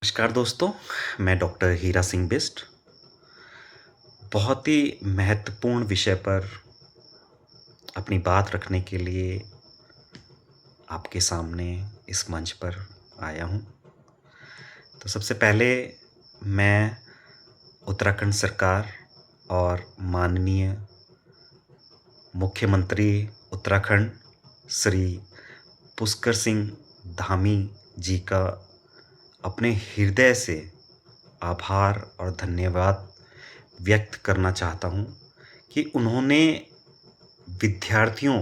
नमस्कार दोस्तों, मैं डॉक्टर हीरा सिंह बिष्ट। बहुत ही महत्वपूर्ण विषय पर अपनी बात रखने के लिए आपके सामने इस मंच पर आया हूँ। तो सबसे पहले मैं उत्तराखंड सरकार और माननीय मुख्यमंत्री उत्तराखंड श्री पुष्कर सिंह धामी जी का अपने हृदय से आभार और धन्यवाद व्यक्त करना चाहता हूँ कि उन्होंने विद्यार्थियों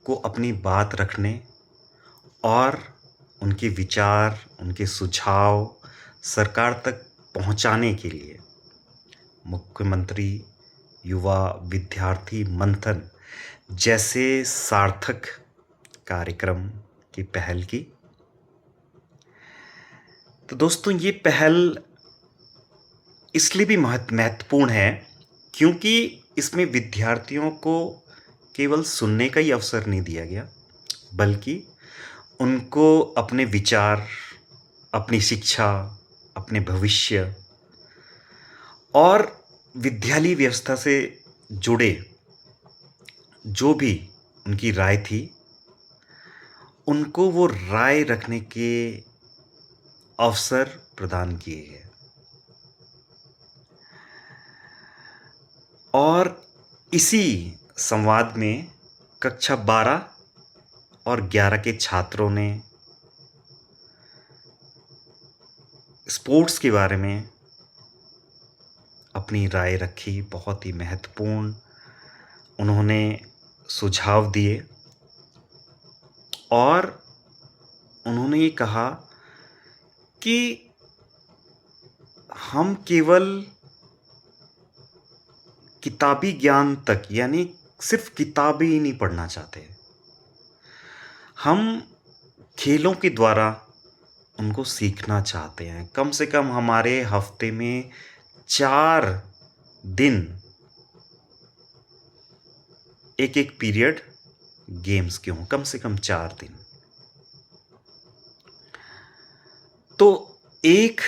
को अपनी बात रखने और उनके विचार, उनके सुझाव सरकार तक पहुँचाने के लिए मुख्यमंत्री युवा विद्यार्थी मंथन जैसे सार्थक कार्यक्रम की पहल की। तो दोस्तों, ये पहल इसलिए भी महत्वपूर्ण है क्योंकि इसमें विद्यार्थियों को केवल सुनने का ही अवसर नहीं दिया गया, बल्कि उनको अपने विचार, अपनी शिक्षा, अपने भविष्य और विद्यालय व्यवस्था से जुड़े जो भी उनकी राय थी, उनको वो राय रखने के अवसर प्रदान किए गए। और इसी संवाद में कक्षा 12 और 11 के छात्रों ने स्पोर्ट्स के बारे में अपनी राय रखी। बहुत ही महत्वपूर्ण उन्होंने सुझाव दिए और उन्होंने ये कहा कि हम केवल किताबी ज्ञान तक, यानी सिर्फ किताबें ही नहीं पढ़ना चाहते, हम खेलों के द्वारा उनको सीखना चाहते हैं। कम से कम हमारे हफ्ते में 4 दिन एक पीरियड गेम्स के हों, कम से कम 4 दिन। तो एक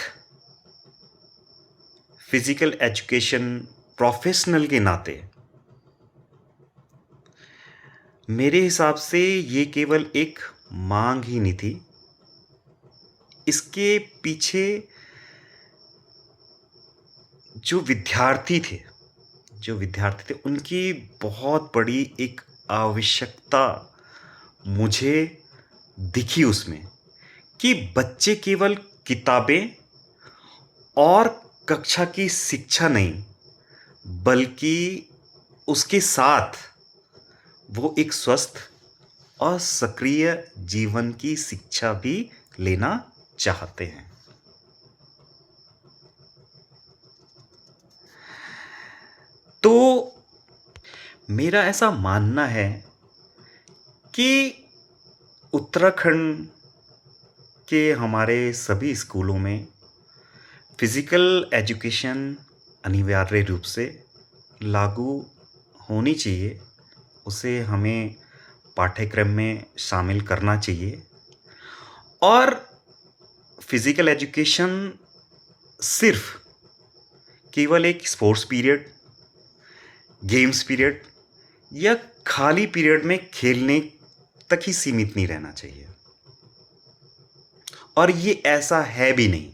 फिजिकल एजुकेशन प्रोफेशनल के नाते मेरे हिसाब से ये केवल एक मांग ही नहीं थी, इसके पीछे जो विद्यार्थी थे उनकी बहुत बड़ी एक आवश्यकता मुझे दिखी उसमें, कि बच्चे केवल किताबें और कक्षा की शिक्षा नहीं, बल्कि उसके साथ वो एक स्वस्थ और सक्रिय जीवन की शिक्षा भी लेना चाहते हैं। तो मेरा ऐसा मानना है कि उत्तराखंड के हमारे सभी स्कूलों में फिजिकल एजुकेशन अनिवार्य रूप से लागू होनी चाहिए। उसे हमें पाठ्यक्रम में शामिल करना चाहिए। और फिजिकल एजुकेशन सिर्फ केवल एक स्पोर्ट्स पीरियड, गेम्स पीरियड या खाली पीरियड में खेलने तक ही सीमित नहीं रहना चाहिए। और ये ऐसा है भी नहीं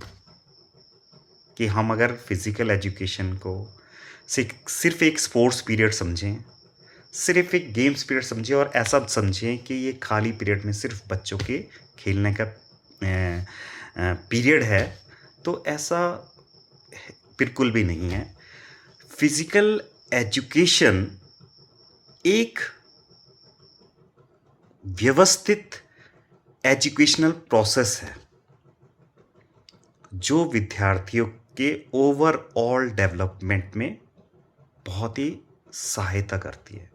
कि हम अगर फिजिकल एजुकेशन को सिर्फ एक स्पोर्ट्स पीरियड समझें, सिर्फ एक गेम्स पीरियड समझें और ऐसा समझें कि ये खाली पीरियड में सिर्फ बच्चों के खेलने का पीरियड है, तो ऐसा बिल्कुल भी नहीं है। फिजिकल एजुकेशन एक व्यवस्थित एजुकेशनल प्रोसेस है जो विद्यार्थियों के ओवरऑल डेवलपमेंट में बहुत ही सहायता करती है,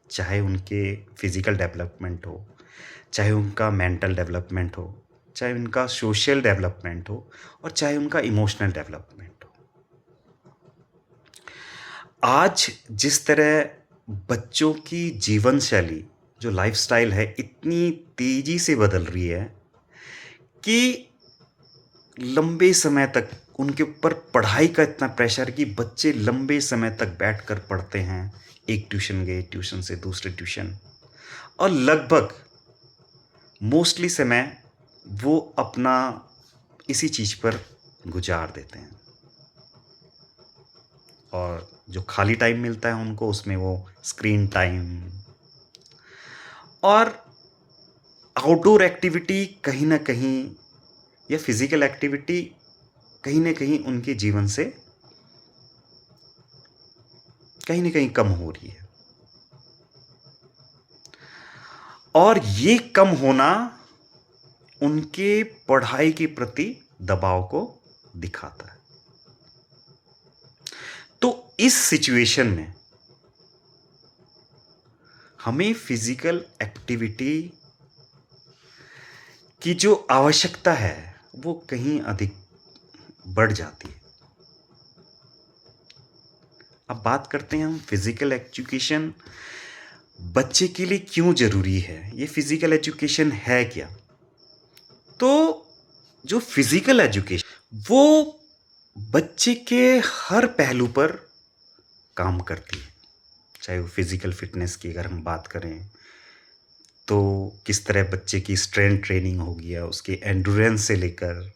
चाहे उनके फिजिकल डेवलपमेंट हो, चाहे उनका मेंटल डेवलपमेंट हो, चाहे उनका सोशल डेवलपमेंट हो और चाहे उनका इमोशनल डेवलपमेंट हो। आज जिस तरह बच्चों की जीवन शैली, जो लाइफस्टाइल है, इतनी तेजी से बदल रही है कि लंबे समय तक उनके ऊपर पढ़ाई का इतना प्रेशर कि बच्चे लंबे समय तक बैठकर पढ़ते हैं। एक ट्यूशन गए, ट्यूशन से दूसरे ट्यूशन, और लगभग मोस्टली समय वो अपना इसी चीज़ पर गुजार देते हैं, और जो खाली टाइम मिलता है उनको उसमें वो स्क्रीन टाइम और आउटडोर एक्टिविटी कहीं न कहीं, या फिज़िकल एक्टिविटी कहीं न कहीं उनके जीवन से कहीं न कहीं कम हो रही है। और ये कम होना उनके पढ़ाई के प्रति दबाव को दिखाता है। तो इस सिचुएशन में हमें फिज़िकल एक्टिविटी की जो आवश्यकता है वो कहीं अधिक बढ़ जाती है। अब बात करते हैं हम फिज़िकल एजुकेशन बच्चे के लिए क्यों ज़रूरी है? ये फिज़िकल एजुकेशन है क्या? तो जो फिज़िकल एजुकेशन वो बच्चे के हर पहलू पर काम करती है। चाहे वो फिज़िकल फ़िटनेस की अगर हम बात करें, तो किस तरह बच्चे की स्ट्रेंथ ट्रेनिंग हो गया, उसके एंड्योरेंस से लेकर,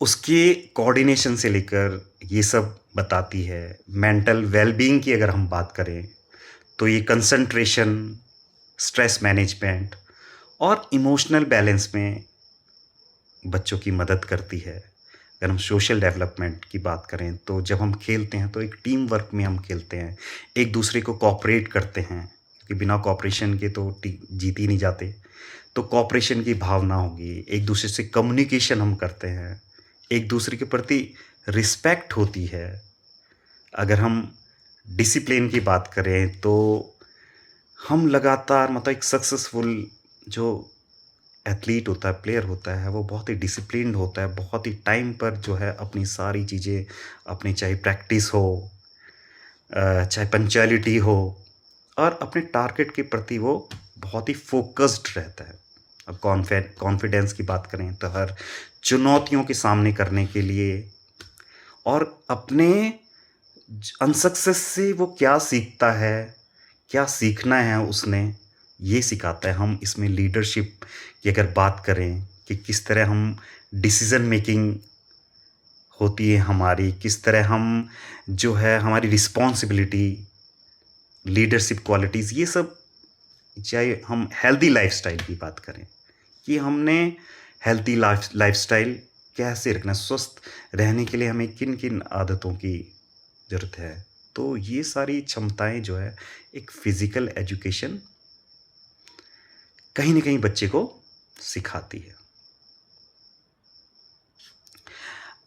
उसके कोऑर्डिनेशन से लेकर ये सब बताती है। मेंटल वेल-बीइंग की अगर हम बात करें, तो ये कंसंट्रेशन, स्ट्रेस मैनेजमेंट और इमोशनल बैलेंस में बच्चों की मदद करती है। अगर हम सोशल डेवलपमेंट की बात करें, तो जब हम खेलते हैं तो एक टीम वर्क में हम खेलते हैं, एक दूसरे को कोऑपरेट करते हैं, क्योंकि बिना कोऑपरेशन के तो जीत ही नहीं जाते। तो कोऑपरेशन की भावना होगी, एक दूसरे से कम्युनिकेशन हम करते हैं, एक दूसरे के प्रति रिस्पेक्ट होती है। अगर हम डिसिप्लिन की बात करें, तो हम लगातार मतलब एक सक्सेसफुल जो एथलीट होता है, प्लेयर होता है, वो बहुत ही डिसिप्लिन्ड होता है, बहुत ही टाइम पर जो है अपनी सारी चीज़ें, अपनी चाहे प्रैक्टिस हो, चाहे पंक्चुअलिटी हो, और अपने टारगेट के प्रति वो बहुत ही फ़ोकस्ड रहता है। अब कॉन्फिडेंस की बात करें, तो हर चुनौतियों के सामने करने के लिए और अपने अनसक्सेस से वो क्या सीखता है, क्या सीखना है उसने, ये सिखाता है। हम इसमें लीडरशिप की अगर बात करें कि किस तरह हम डिसीज़न मेकिंग होती है हमारी, किस तरह हम जो है हमारी रिस्पॉन्सिबिलिटी, लीडरशिप क्वालिटीज़, ये सब, चाहे हम हेल्दी लाइफ़स्टाइल की बात करें कि हमने हेल्दी लाइफ़स्टाइल कैसे रखना है, स्वस्थ रहने के लिए हमें किन-किन आदतों की ज़रूरत है। तो ये सारी क्षमताएँ जो है एक फ़िज़िकल एजुकेशन कहीं न कहीं बच्चे को सिखाती है।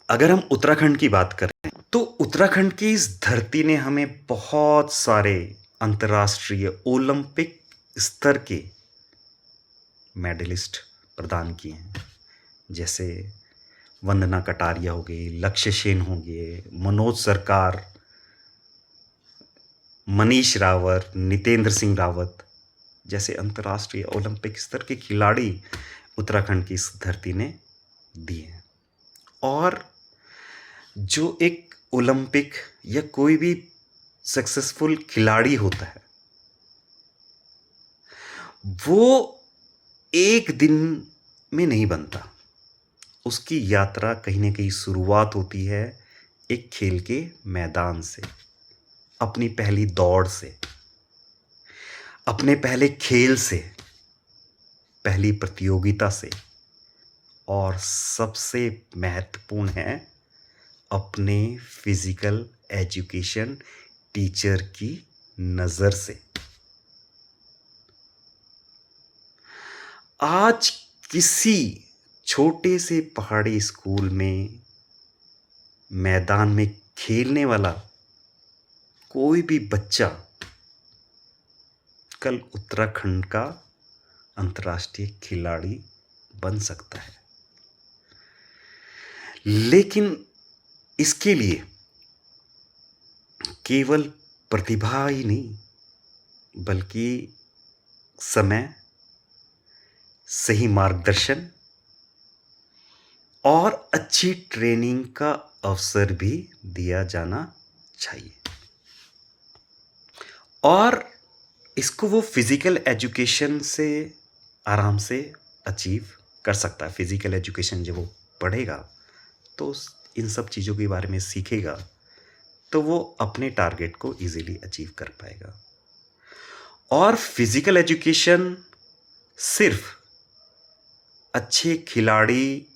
अगर हम उत्तराखंड की बात करें, तो उत्तराखंड की इस धरती ने हमें बहुत सारे अंतर्राष्ट्रीय ओलंपिक स्तर के मेडलिस्ट प्रदान किए हैं। जैसे वंदना कटारिया हो गई, लक्ष्य सेन हो गए, मनोज सरकार, मनीष रावत, नितेंद्र सिंह रावत जैसे अंतर्राष्ट्रीय ओलंपिक स्तर के खिलाड़ी उत्तराखंड की इस धरती ने दिए हैं। और जो एक ओलंपिक या कोई भी सक्सेसफुल खिलाड़ी होता है, वो एक दिन में नहीं बनता। उसकी यात्रा कहीं न कहीं शुरुआत होती है एक खेल के मैदान से, अपनी पहली दौड़ से, अपने पहले खेल से, पहली प्रतियोगिता से, और सबसे महत्वपूर्ण है अपने फिज़िकल एजुकेशन टीचर की नज़र से। आज किसी छोटे से पहाड़ी स्कूल में मैदान में खेलने वाला कोई भी बच्चा कल उत्तराखंड का अंतर्राष्ट्रीय खिलाड़ी बन सकता है। लेकिन इसके लिए केवल प्रतिभा ही नहीं, बल्कि समय, सही मार्गदर्शन और अच्छी ट्रेनिंग का अवसर भी दिया जाना चाहिए। और इसको वो फिज़िकल एजुकेशन से आराम से अचीव कर सकता है। फिज़िकल एजुकेशन जब वो पढ़ेगा, तो इन सब चीज़ों के बारे में सीखेगा, तो वो अपने टारगेट को ईज़िली अचीव कर पाएगा। और फिज़िकल एजुकेशन सिर्फ़ अच्छे खिलाड़ी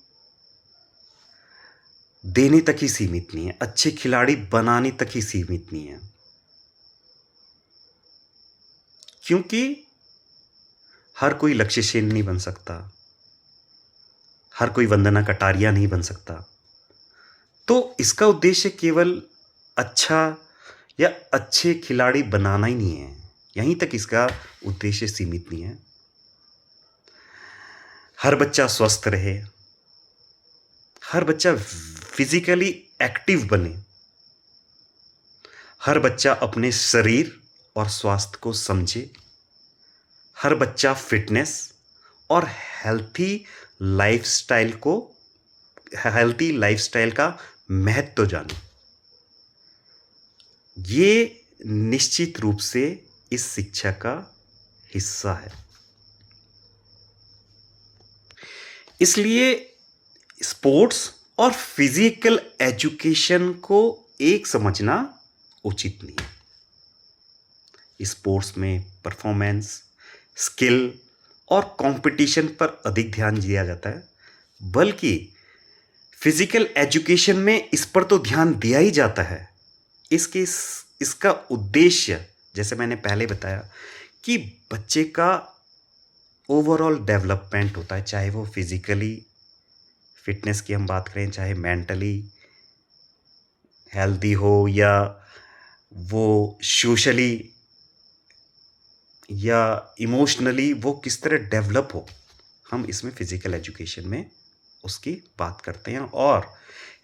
देने तक ही सीमित नहीं है, अच्छे खिलाड़ी बनाने तक ही सीमित नहीं है। क्योंकि हर कोई लक्ष्य सेन नहीं बन सकता, हर कोई वंदना कटारिया नहीं बन सकता। तो इसका उद्देश्य केवल अच्छा या अच्छे खिलाड़ी बनाना ही नहीं है, यहीं तक इसका उद्देश्य सीमित नहीं है। हर बच्चा स्वस्थ रहे, हर बच्चा फिज़िकली एक्टिव बने, हर बच्चा अपने शरीर और स्वास्थ्य को समझे, हर बच्चा फ़िटनेस और हेल्थी लाइफ़स्टाइल का महत्व जाने। ये निश्चित रूप से इस शिक्षा का हिस्सा है। इसलिए स्पोर्ट्स और फिज़िकल एजुकेशन को एक समझना उचित नहीं है। स्पोर्ट्स में परफॉर्मेंस, स्किल और कंपटीशन पर अधिक ध्यान दिया जाता है, बल्कि फिज़िकल एजुकेशन में इस पर तो ध्यान दिया ही जाता है। इसका उद्देश्य, जैसे मैंने पहले बताया, कि बच्चे का ओवरऑल डेवलपमेंट होता है, चाहे वो फिज़िकली फ़िटनेस की हम बात करें, चाहे मेंटली हेल्दी हो, या वो सोशली या इमोशनली वो किस तरह डेवलप हो, हम इसमें फ़िज़िकल एजुकेशन में उसकी बात करते हैं। और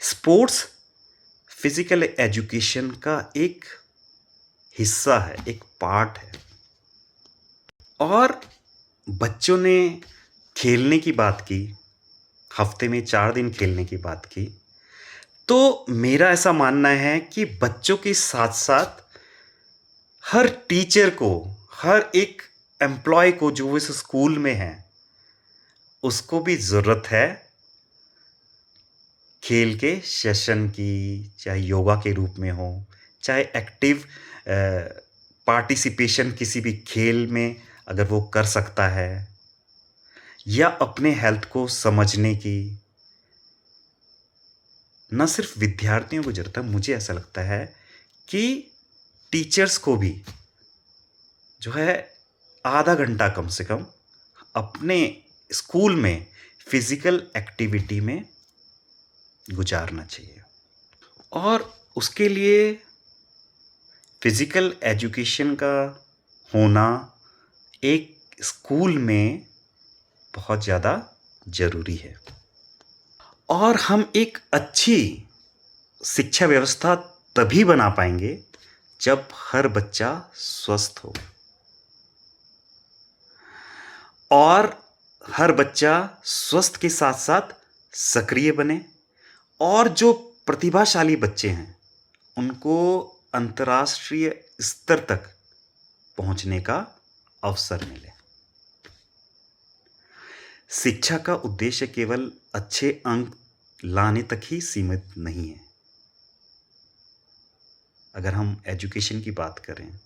स्पोर्ट्स फिज़िकल एजुकेशन का एक हिस्सा है, एक पार्ट है। और बच्चों ने खेलने की बात की, हफ्ते में 4 दिन खेलने की बात की, तो मेरा ऐसा मानना है कि बच्चों के साथ-साथ हर टीचर को, हर एक एम्प्लॉय को जो इस स्कूल में है, उसको भी ज़रूरत है खेल के सेशन की, चाहे योगा के रूप में हो, चाहे एक्टिव पार्टिसिपेशन किसी भी खेल में अगर वो कर सकता है, या अपने हेल्थ को समझने की। ना सिर्फ विद्यार्थियों को ज़रूरत है, मुझे ऐसा लगता है कि टीचर्स को भी जो है आधा घंटा कम से कम अपने स्कूल में फिज़िकल एक्टिविटी में गुजारना चाहिए। और उसके लिए फिज़िकल एजुकेशन का होना एक स्कूल में बहुत ज़्यादा ज़रूरी है। और हम एक अच्छी शिक्षा व्यवस्था तभी बना पाएँगे जब हर बच्चा स्वस्थ हो और हर बच्चा स्वस्थ के साथ-साथ सक्रिय बने, और जो प्रतिभाशाली बच्चे हैं, उनको अंतर्राष्ट्रीय स्तर तक पहुँचने का अवसर मिले। शिक्षा का उद्देश्य केवल अच्छे अंक लाने तक ही सीमित नहीं है। अगर हम एजुकेशन की बात करें,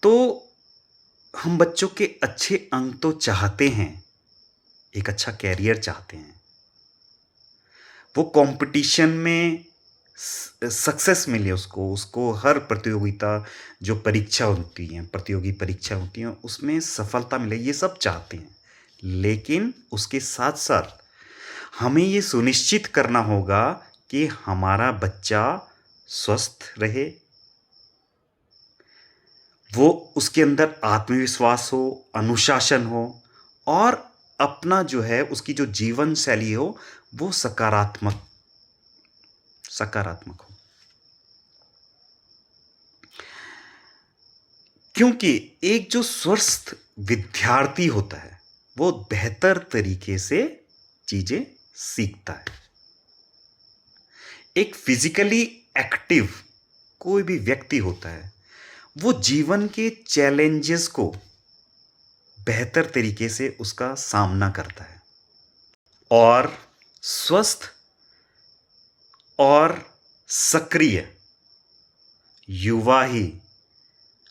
तो हम बच्चों के अच्छे अंक तो चाहते हैं, एक अच्छा करियर चाहते हैं। वो कॉम्पिटिशन में सक्सेस मिले उसको, उसको हर प्रतियोगिता जो परीक्षा होती हैं, प्रतियोगी परीक्षा होती हैं, उसमें सफलता मिले, ये सब चाहते हैं। लेकिन उसके साथ-साथ हमें ये सुनिश्चित करना होगा कि हमारा बच्चा स्वस्थ रहे, वो उसके अंदर आत्मविश्वास हो, अनुशासन हो, और अपना जो है उसकी जो जीवन शैली हो, वो सकारात्मक सकारात्मक हो। क्योंकि एक जो स्वस्थ विद्यार्थी होता है, वो बेहतर तरीके से चीज़ें सीखता है। एक फिजिकली एक्टिव कोई भी व्यक्ति होता है, वो जीवन के चैलेंजेस को बेहतर तरीके से उसका सामना करता है और स्वस्थ और सक्रिय युवा ही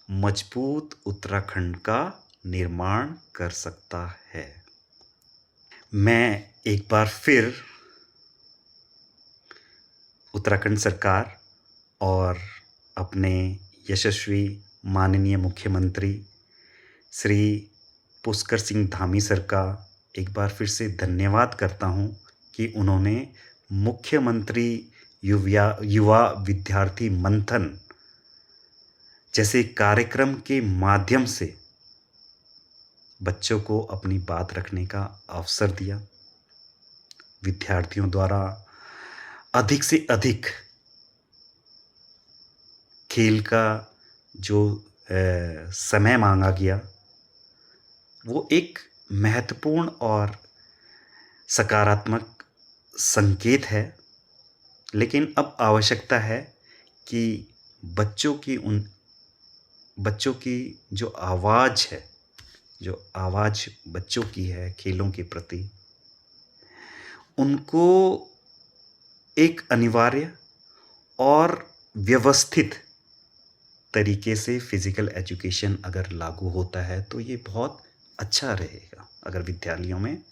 मजबूत उत्तराखंड का निर्माण कर सकता है। मैं एक बार फिर उत्तराखंड सरकार और अपने यशस्वी माननीय मुख्यमंत्री श्री पुष्कर सिंह धामी सर का एक बार फिर से धन्यवाद करता हूं कि उन्होंने मुख्यमंत्री युवा विद्यार्थी मंथन जैसे कार्यक्रम के माध्यम से बच्चों को अपनी बात रखने का अवसर दिया। विद्यार्थियों द्वारा अधिक से अधिक खेल का जो समय मांगा गया, वो एक महत्वपूर्ण और सकारात्मक संकेत है। लेकिन अब आवश्यकता है कि बच्चों की जो आवाज़ बच्चों की है खेलों के प्रति, उनको एक अनिवार्य और व्यवस्थित तरीके से फिज़िकल एजुकेशन अगर लागू होता है तो ये बहुत अच्छा रहेगा। अगर विद्यालयों में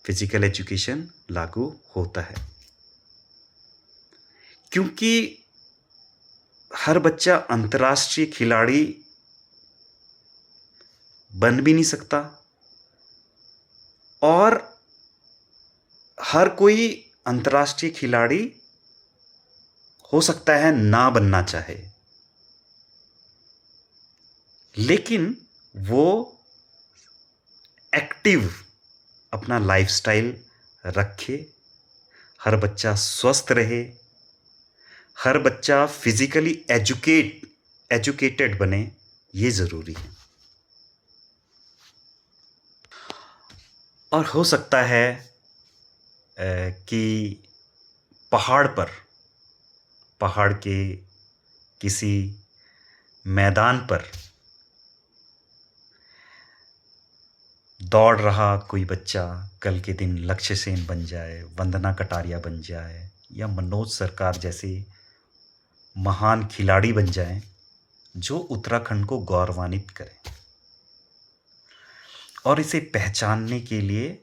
फिज़िकल एजुकेशन लागू होता है, क्योंकि हर बच्चा अंतर्राष्ट्रीय खिलाड़ी बन भी नहीं सकता और हर कोई अंतर्राष्ट्रीय खिलाड़ी हो सकता है ना बनना चाहे, लेकिन वो एक्टिव अपना लाइफस्टाइल रखे, हर बच्चा स्वस्थ रहे, हर बच्चा फिजिकली एजुकेटेड बने, ये ज़रूरी है। और हो सकता है कि पहाड़ के किसी मैदान पर दौड़ रहा कोई बच्चा कल के दिन लक्ष्य सेन बन जाए, वंदना कटारिया बन जाए या मनोज सरकार जैसे महान खिलाड़ी बन जाएं, जो उत्तराखंड को गौरवान्वित करें। और इसे पहचानने के लिए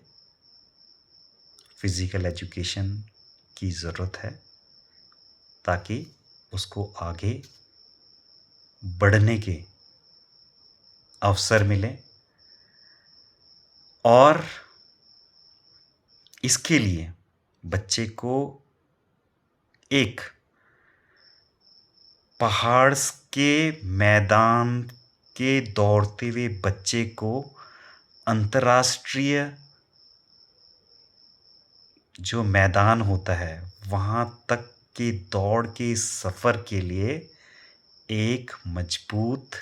फिजिकल एजुकेशन की ज़रूरत है, ताकि उसको आगे बढ़ने के अवसर मिले। और इसके लिए बच्चे को एक पहाड़ के मैदान के दौड़ते हुए बच्चे को अंतर्राष्ट्रीय जो मैदान होता है वहाँ तक के दौड़ के सफ़र के लिए एक मजबूत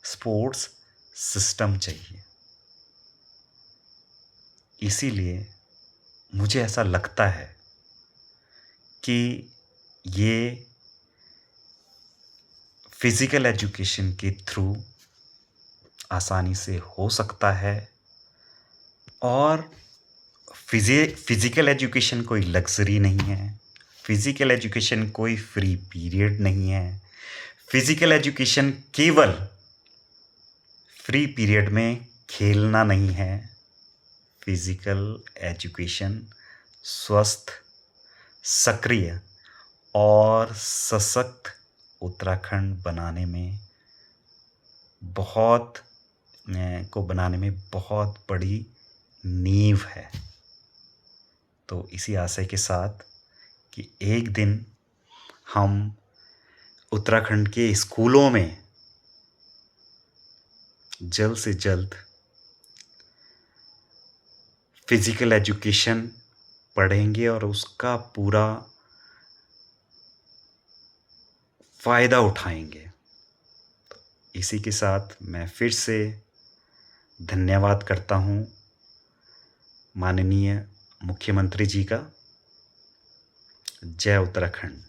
स्पोर्ट्स सिस्टम चाहिए। इसीलिए मुझे ऐसा लगता है कि ये फिज़िकल एजुकेशन के थ्रू आसानी से हो सकता है। और फिज़िकल एजुकेशन कोई लग्ज़री नहीं है, फिज़िकल एजुकेशन कोई फ्री पीरियड नहीं है। फिज़िकल एजुकेशन केवल फ्री पीरियड में खेलना नहीं है। फिज़िकल एजुकेशन स्वस्थ, सक्रिय और सशक्त उत्तराखंड बनाने में बहुत बड़ी नींव है। तो इसी आशय के साथ कि एक दिन हम उत्तराखंड के स्कूलों में जल्द से जल्द फिज़िकल एजुकेशन पढ़ेंगे और उसका पूरा फ़ायदा उठाएंगे। तो इसी के साथ मैं फिर से धन्यवाद करता हूँ माननीय मुख्यमंत्री जी का, जय उत्तराखंड।